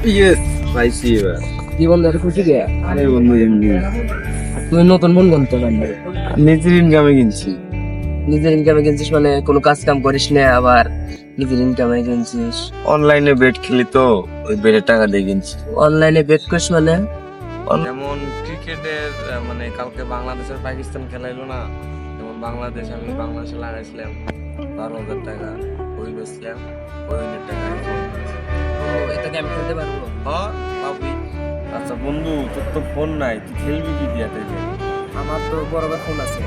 Yes পাইছি এবার। কি বন্ধু এটা খুশি গে? আরে বন্ধু এমনি তুই নতুন ফোন কিনতে পারলি, নিজের ইনকামে কিনছি। নিজের ইনকামে কিনছিস মানে কোনো কাজ কাম করিস না, আবার নিজের ইনকামে কিনছিস? অনলাইনে বেট খেলি তো, ওই বেটের টাকা দিয়ে কিনছি। অনলাইনে বেট করিস মানে? যেমন ক্রিকেটের মানে কালকে বাংলাদেশের পাকিস্তান খেলাইলো না, যেমন আমি বাংলাদেশে লাগাইছিলাম 12,000 টাকা, ওই বেচলাম, ওই উইনের টাকা এটাকে আমি খেলতে পারবো? পাবি। আচ্ছা বন্ধু, তোর তো ফোন নাই, তুই খেলবি কি দিয়া থেকে? আমার তো বরাবর ফোন আছে।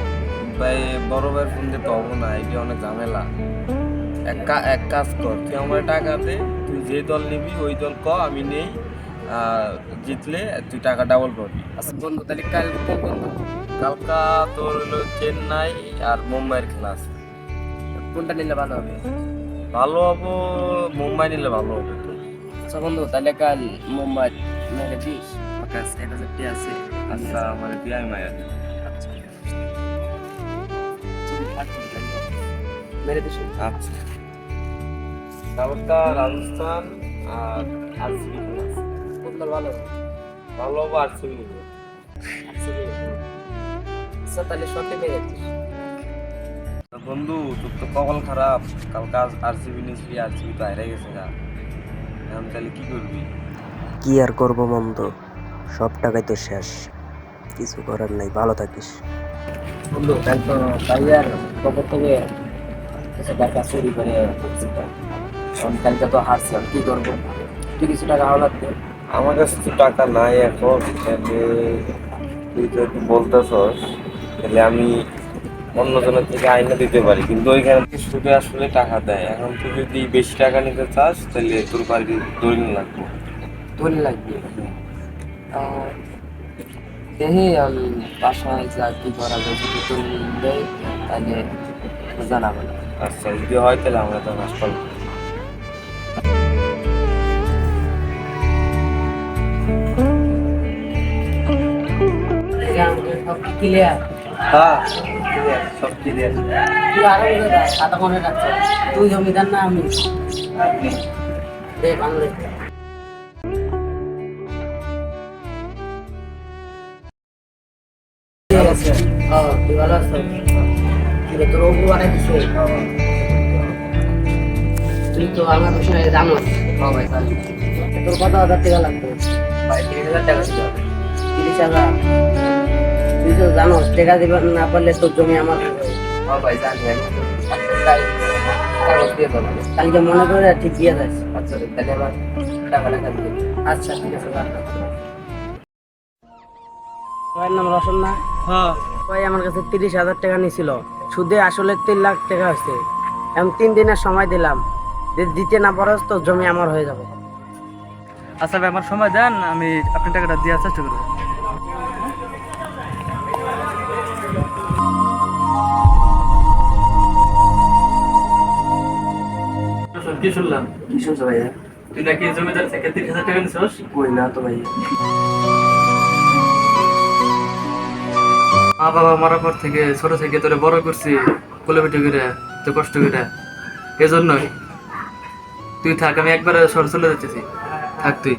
ভাই বড় ভাইয়ের ফোন দিয়ে তো হবো না, এটা অনেক ঝামেলা। এক কাজ কর, তুই আমার টাকা দে, তুই যে দল নিবি ওই দল ক, আমি নেই, জিতলে তুই টাকা ডাবল পাবি। আচ্ছা বন্ধু, তাহলে কাল কোন বন্ধু? কালকা তোর হলো চেন্নাই আর মুম্বাইয়ের খেলা আছে। কোনটা নিলে ভালো হবে? ভালো হবো, মুম্বাই নিলে ভালো হবে। আচ্ছা বন্ধু, তাহলে কাল মুম্বাই মেরে দিস। আমার কাছে 1,000 আছে। আচ্ছা মানে পিআই মায়া। আচ্ছা তুমি থাকো, তাহলে মেরে দিস। আচ্ছা, কালকা রাজস্থান আর আরসিবি খেলা আছে। কোনটা ভালো? ভালো হবো আরসিবি নিবে। আচ্ছা তাহলে শর্টে মেরে দিস। বন্ধু তোর তো কপাল খারাপ, কালকে আরসিবি নিয়েছিলি, আরসিবি তো হারে গেছে গা, এখন তাহলে কি করবি? কি আর করবো বন্ধু, সব টাকাই তো শেষ, কিছু করার নাই, ভালো থাকিস। বন্ধু কাল তো ভাইয়ার খবর থেকে কিছু টাকা চুরি করে কালকে তো হারছি, আমি কি করবো? তুই কিছু টাকা হাওলা লাগবে। আমার কাছে তো টাকা নাই এখন, তাহলে তুই যদি বলতেছস তাহলে আমি অন্যজনের থেকে আইনা দিতে পারি, কিন্তু ওইখানে থেকে সুদে আসলে টাকা দেয়। এখন তুই যদি বেশি টাকা নিতে চাস তাহলে তোর বাড়ি দলিল লাগবে। ধরে লাগবে। দেখি আমি বাসায় যা কি করা যায়, যদি তুই দেয় তাহলে জানাবো না। আচ্ছা যদি হয় তাহলে আমরা তো হাসপাতাল। সব কি ক্লিয়ার? হ্যাঁ সব ক্লিয়ার। তুই আরো খাতা মনে রাখছ, তুই জমিদার না আমি? দেখ বাংলা তুই ভালো আছো? তোর অপু বানাই দিছে। তুই তো আমার বিষয়ে জানো। ভাই তোর কত হাজার টাকা লাগবে? ভাই 30,000 টাকা ছিল। 30,000? তুই তো জানো টাকা দিবে না পারলে তোর জমি আমার। ভাই জানি, কাগজ দিয়ে দেবো, কালকে মনে করে ঠিক দিয়ে যাস। আচ্ছা তাহলে এবার টাকা দিয়ে। আচ্ছা ঠিক আছে। ভাইয়ের নাম রসন না? হ্যাঁ ভাই আমার কাছে 30,000 টাকা নিয়েছিল, সুদে আসলে 3 লাখ টাকা হয়েছে। এখন 3 দিনের সময় দিলাম, দিতে না পারস তো জমি আমার হয়ে যাবে। আচ্ছা ভাই, আমার সময় দেন, আমি আপনার টাকাটা দেওয়ার চেষ্টা করবো। কি শুনলাম? কি শুনছো ভাইয়া? তুই নাকি জমিদার থেকে 30,000 টাকা নিছিস? কই না তো ভাইয়া। মা বাবা মরার পর থেকে ছোট থেকে তোরে বড় করছি, কোলে পিঠে করে, তো কষ্ট করে, এজন্যই তুই থাক, আমি একবারে শহর চলে যাচ্ছি, থাক তুই।